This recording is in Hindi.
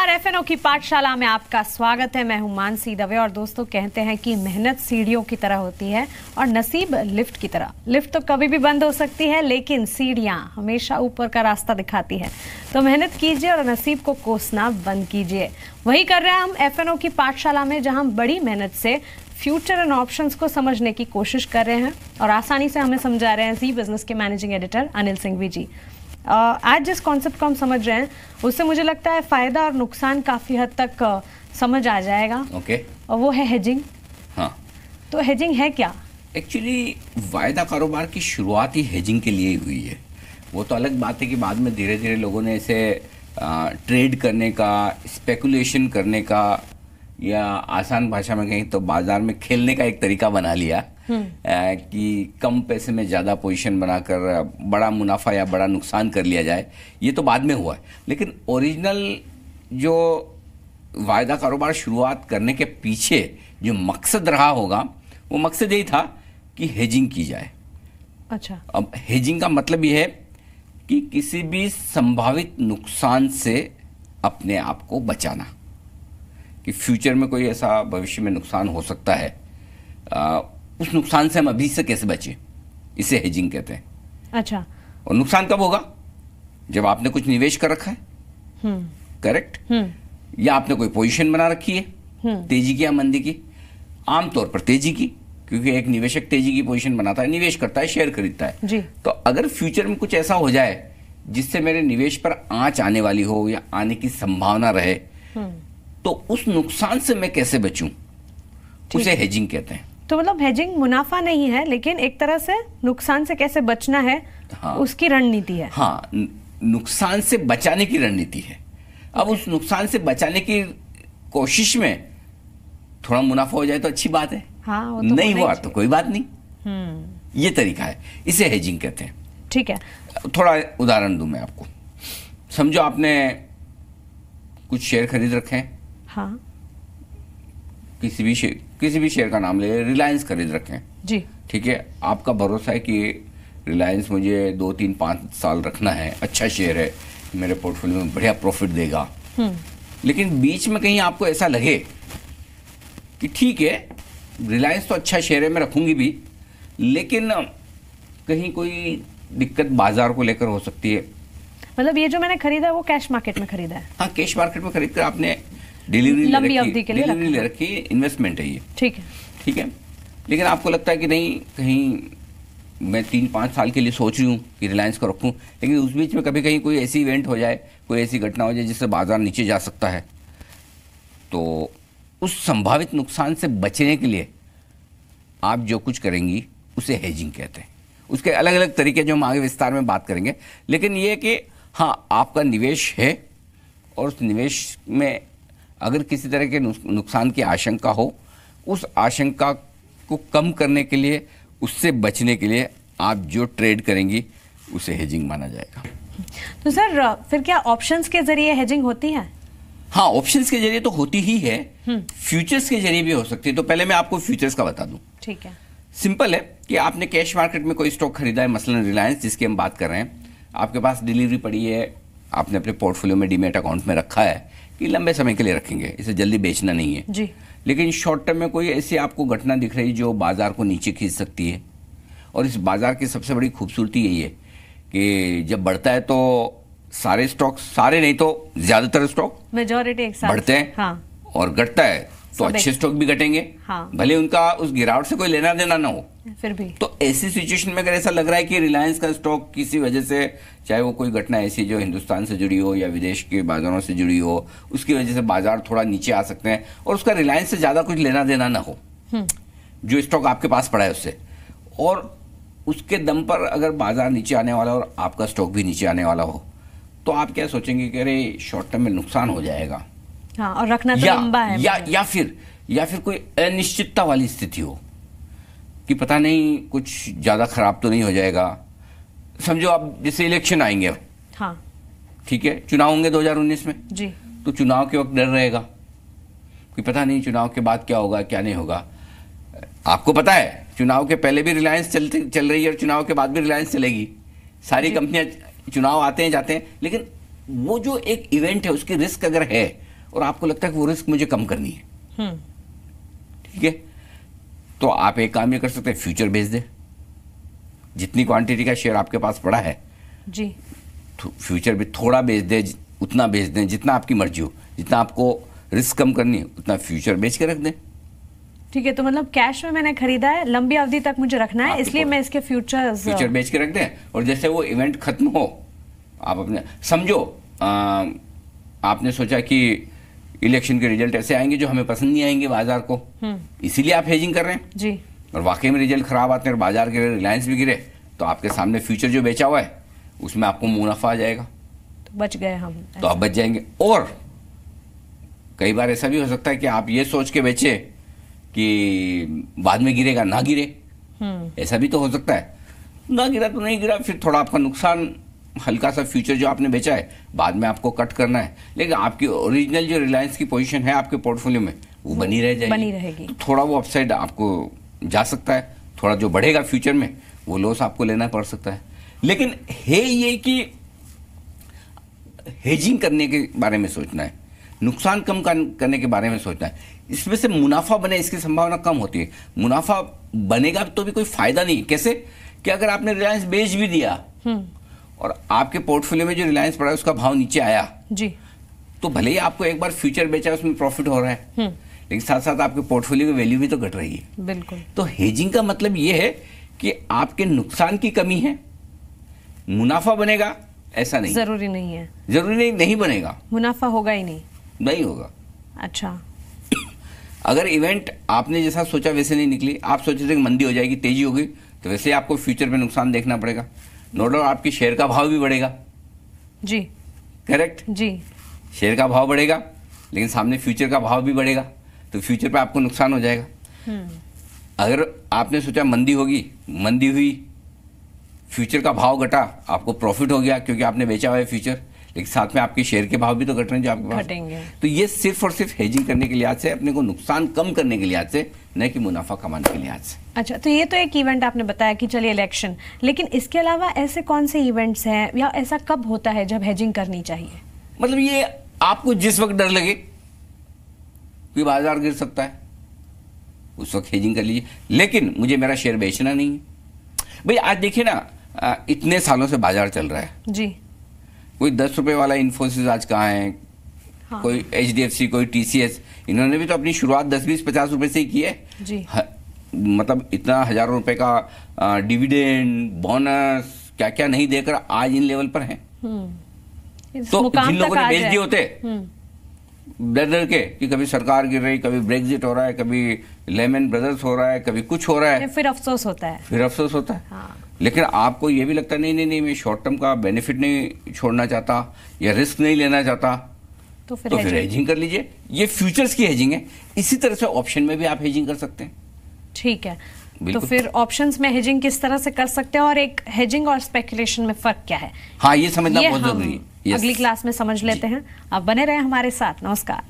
नमस्कार, एफएनओ की पाठशाला में आपका स्वागत है। मैं हूं मानसी दवे और दोस्तों कहते हैं कि मेहनत सीढ़ियों की तरह होती है और नसीब लिफ्ट की तरह। लिफ्ट तो कभी भी बंद हो सकती है लेकिन सीढ़ियां हमेशा ऊपर का रास्ता दिखाती है। तो मेहनत कीजिए और नसीब को कोसना बंद कीजिए। वही कर रहे हैं हम एफएनओ की पाठशाला में, जहां हम बड़ी मेहनत से फ्यूचर एंड ऑप्शंस को समझने की कोशिश कर रहे हैं और आसानी से हमें समझा रहे हैं जी बिजनेस के मैनेजिंग एडिटर अनिल सिंघवी जी। आज जिस कॉन्सेप्ट को हम समझ रहे हैं उससे मुझे लगता है फायदा और नुकसान काफी हद तक समझ आ जाएगा। ओके। और वो है हेजिंग। हाँ, तो हेजिंग है क्या? एक्चुअली वायदा कारोबार की शुरुआत ही हेजिंग के लिए ही हुई है। वो तो अलग बात है कि बाद में धीरे धीरे लोगों ने इसे ट्रेड करने का, स्पेकुलेशन करने का, या आसान भाषा में कहीं तो बाजार में खेलने का एक तरीका बना लिया कि कम पैसे में ज़्यादा पोजीशन बनाकर बड़ा मुनाफा या बड़ा नुकसान कर लिया जाए। ये तो बाद में हुआ है, लेकिन ओरिजिनल जो वायदा कारोबार शुरुआत करने के पीछे जो मकसद रहा होगा, वो मकसद यही था कि हेजिंग की जाए। अच्छा। अब हेजिंग का मतलब ये है कि किसी भी संभावित नुकसान से अपने आप को बचाना, कि फ्यूचर में कोई ऐसा भविष्य में नुकसान हो सकता है, उस नुकसान से हम अभी से कैसे बचें, इसे हेजिंग कहते हैं। अच्छा। और नुकसान कब होगा? जब आपने कुछ निवेश कर रखा है, करेक्ट, या आपने कोई पोजीशन बना रखी है, तेजी की या मंदी की, आमतौर पर तेजी की, क्योंकि एक निवेशक तेजी की पोजीशन बनाता है, निवेश करता है, शेयर खरीदता है जी। तो अगर फ्यूचर में कुछ ऐसा हो जाए जिससे मेरे निवेश पर आंच आने वाली हो या आने की संभावना रहे, तो उस नुकसान से मैं कैसे बचूं, उसे हेजिंग कहते हैं। तो मतलब हेजिंग मुनाफा नहीं है, लेकिन एक तरह से नुकसान से कैसे बचना है, हाँ, उसकी रणनीति है। हाँ, नुकसान से बचाने की रणनीति है। अब उस नुकसान से बचाने की कोशिश में थोड़ा मुनाफा हो जाए तो अच्छी बात है, हाँ, वो तो नहीं हुआ तो कोई बात नहीं। ये तरीका है, इसे हेजिंग कहते हैं। ठीक है, थोड़ा उदाहरण दूं मैं आपको। समझो आपने कुछ शेयर खरीद रखे हैं, हाँ, किसी भी शेयर का नाम ले, रिलायंस खरीद रखे हैं जी। ठीक है, आपका भरोसा है कि रिलायंस मुझे 2, 3, 5 साल रखना है, अच्छा शेयर है, मेरे पोर्टफोलियो में बढ़िया प्रॉफिट देगा। लेकिन बीच में कहीं आपको ऐसा लगे कि ठीक है, रिलायंस तो अच्छा शेयर है, मैं रखूंगी भी, लेकिन कहीं कोई दिक्कत बाजार को लेकर हो सकती है। मतलब ये जो मैंने खरीदा है वो कैश मार्केट में खरीदा है? हाँ, कैश मार्केट में खरीद कर आपने डिलीवरी लंबी अवधि के लिए ले रखी, इन्वेस्टमेंट है ये, ठीक है, ठीक है। लेकिन आपको लगता है कि नहीं, कहीं मैं 3-5 साल के लिए सोच रही हूँ कि रिलायंस को रखूँ, लेकिन उस बीच में कभी कहीं कोई ऐसी इवेंट हो जाए, कोई ऐसी घटना हो जाए जिससे बाजार नीचे जा सकता है, तो उस संभावित नुकसान से बचने के लिए आप जो कुछ करेंगी उसे हेजिंग कहते हैं। उसके अलग अलग तरीके जो हम आगे विस्तार में बात करेंगे, लेकिन ये कि हाँ, आपका निवेश है और उस निवेश में अगर किसी तरह के नुकसान की आशंका हो, उस आशंका को कम करने के लिए, उससे बचने के लिए आप जो ट्रेड करेंगी उसे हेजिंग माना जाएगा। तो सर फिर क्या ऑप्शंस के जरिए हेजिंग होती है? हाँ, ऑप्शंस के जरिए तो होती ही है, फ्यूचर्स के जरिए भी हो सकती है। तो पहले मैं आपको फ्यूचर्स का बता दूं। ठीक है। सिंपल है कि आपने कैश मार्केट में कोई स्टॉक खरीदा है, मसलन रिलायंस जिसकी हम बात कर रहे हैं, आपके पास डिलीवरी पड़ी है, आपने अपने पोर्टफोलियो में डीमैट अकाउंट में रखा है कि लंबे समय के लिए रखेंगे, इसे जल्दी बेचना नहीं है जी। लेकिन शॉर्ट टर्म में कोई ऐसी आपको घटना दिख रही जो बाजार को नीचे खींच सकती है। और इस बाजार की सबसे बड़ी खूबसूरती यही है कि जब बढ़ता है तो सारे स्टॉक, सारे नहीं तो ज्यादातर स्टॉक मेजॉरिटी एक साथ बढ़ते हैं, हाँ, और घटता है तो अच्छे स्टॉक भी घटेंगे, हाँ, भले उनका उस गिरावट से कोई लेना देना ना हो, फिर भी। तो ऐसी सिचुएशन में अगर ऐसा लग रहा है कि रिलायंस का स्टॉक किसी वजह से, चाहे वो कोई घटना ऐसी जो हिंदुस्तान से जुड़ी हो या विदेश के बाजारों से जुड़ी हो, उसकी वजह से बाजार थोड़ा नीचे आ सकते हैं और उसका रिलायंस से ज्यादा कुछ लेना देना ना हो, जो स्टॉक आपके पास पड़ा है उससे, और उसके दम पर अगर बाजार नीचे आने वाला और आपका स्टॉक भी नीचे आने वाला हो, तो आप क्या सोचेंगे कि अरे शॉर्ट टर्म में नुकसान हो जाएगा, हाँ, और रखना तो लंबा है, या फिर कोई अनिश्चितता वाली स्थिति हो कि पता नहीं कुछ ज्यादा खराब तो नहीं हो जाएगा। समझो आप जैसे इलेक्शन आएंगे, हाँ, ठीक है, चुनाव होंगे 2019 में जी, तो चुनाव के वक्त डर रहेगा कि पता नहीं चुनाव के बाद क्या होगा क्या नहीं होगा। आपको पता है चुनाव के पहले भी रिलायंस चल रही है और चुनाव के बाद भी रिलायंस चलेगी, सारी कंपनियां चुनाव आते हैं जाते हैं, लेकिन वो जो एक इवेंट है उसकी रिस्क अगर है और आपको लगता है कि वो रिस्क मुझे कम करनी है, ठीक है, तो आप एक काम ये कर सकते हैं, फ्यूचर बेच दें। जितनी क्वांटिटी का शेयर आपके पास पड़ा है जी, तो फ्यूचर भी थोड़ा बेच दें, उतना बेच दें जितना आपकी मर्जी हो, जितना आपको रिस्क कम करनी है उतना फ्यूचर बेच के रख दें। ठीक है, तो मतलब कैश में मैंने खरीदा है, लंबी अवधि तक मुझे रखना है, इसलिए मैं इसके फ्यूचर बेच के रख दें, और जैसे वो इवेंट खत्म हो, आप अपने समझो आपने सोचा कि इलेक्शन के रिजल्ट ऐसे आएंगे जो हमें पसंद नहीं आएंगे बाजार को, इसीलिए आप हेजिंग कर रहे हैं जी, और वाकई में रिजल्ट खराब आते हैं और बाजार गिरे, रिलायंस भी गिरे, तो आपके सामने फ्यूचर जो बेचा हुआ है उसमें आपको मुनाफा आ जाएगा, तो बच गए हम, तो आप बच जाएंगे। और कई बार ऐसा भी हो सकता है कि आप ये सोच के बेचे कि बाद में गिरेगा, ना गिरे, ऐसा भी तो हो सकता है, ना गिरा तो नहीं गिरा, फिर थोड़ा आपका नुकसान, हल्का सा फ्यूचर जो आपने बेचा है बाद में आपको कट करना है, लेकिन आपकी ओरिजिनल जो रिलायंस की पोजीशन है आपके पोर्टफोलियो में वो बनी रह जाएगी, बनी रहेगी, तो थोड़ा वो अपसाइड आपको जा सकता है, थोड़ा जो बढ़ेगा फ्यूचर में वो लॉस आपको लेना पड़ सकता है। लेकिन है ये कि हेजिंग करने के बारे में सोचना है, नुकसान कम करने के बारे में सोचना है, इसमें से मुनाफा बने इसकी संभावना कम होती है। मुनाफा बनेगा तो भी कोई फायदा नहीं, कैसे कि अगर आपने रिलायंस बेच भी दिया और आपके पोर्टफोलियो में जो रिलायंस पड़ा है उसका भाव नीचे आया जी, तो भले ही आपको एक बार फ्यूचर बेचा उसमें प्रॉफिट हो रहा है, लेकिन साथ साथ आपके पोर्टफोलियो की वैल्यू भी तो घट रही है। बिल्कुल। तो हेजिंग का मतलब ये है कि आपके नुकसान की कमी है, मुनाफा बनेगा ऐसा नहीं, जरूरी नहीं है, जरूरी नहीं बनेगा, मुनाफा होगा ही नहीं होगा। अच्छा, अगर इवेंट आपने जैसा सोचा वैसे नहीं निकली, आप सोचे थे कि मंदी हो जाएगी, तेजी होगी, तो वैसे ही आपको फ्यूचर में नुकसान देखना पड़ेगा। नो डाउट आपकी शेयर का भाव भी बढ़ेगा, जी, करेक्ट जी, शेयर का भाव बढ़ेगा, लेकिन सामने फ्यूचर का भाव भी बढ़ेगा, तो फ्यूचर पे आपको नुकसान हो जाएगा। अगर आपने सोचा मंदी होगी, मंदी हुई, फ्यूचर का भाव घटा, आपको प्रॉफिट हो गया क्योंकि आपने बेचा हुआ है फ्यूचर, लेकिन साथ में आपके शेयर के भाव भी तो घट रहे हैं जो आपके पास घटेंगे। तो ये सिर्फ और सिर्फ हेजिंग करने के लिहाज से, अपने को नुकसान कम करने के लिहाज से, न कि मुनाफा कमाने के लिहाज से। अच्छा, तो ये तो एक इवेंट आपने बताया कि चलिए इलेक्शन, लेकिन इसके अलावा ऐसे कौन से इवेंट्स हैं या ऐसा कब होता है जब हेजिंग करनी चाहिए? मतलब ये आपको जिस वक्त डर लगे कि बाजार गिर सकता है उस वक्त हेजिंग कर लीजिए, लेकिन मुझे मेरा शेयर बेचना नहीं है। भाई आज देखिए ना, इतने सालों से बाजार चल रहा है जी, कोई 10 रुपए वाला इन्फोसिस आज कहाँ है, हाँ, कोई HDFC, कोई TCS, इन्होंने भी तो अपनी शुरुआत 10, 20, 50 रुपए से ही की है जी, मतलब इतना हजारों रुपए का डिविडेंड, बोनस, क्या क्या नहीं देकर आज इन लेवल पर हैं। तो जिन लोगों ने बेच दिए होते डर डर के कि कभी सरकार गिर रही, कभी ब्रेक्जिट हो रहा है, कभी लेमन ब्रदर्स हो रहा है, कभी कुछ हो रहा है, फिर अफसोस होता है, हाँ। लेकिन आपको ये भी लगता है नहीं मैं शॉर्ट टर्म का बेनिफिट नहीं छोड़ना चाहता या रिस्क नहीं लेना चाहता, तो फिर हेजिंग कर लीजिए। ये फ्यूचर्स की हेजिंग है, इसी तरह से ऑप्शन में भी आप हेजिंग कर सकते हैं। ठीक है, तो फिर ऑप्शंस में हेजिंग किस तरह से कर सकते हैं और एक हेजिंग और स्पेकुलेशन में फर्क क्या है, हाँ ये समझना बहुत जरूरी है। अगली क्लास में समझ लेते हैं। आप बने रहे हमारे साथ। नमस्कार।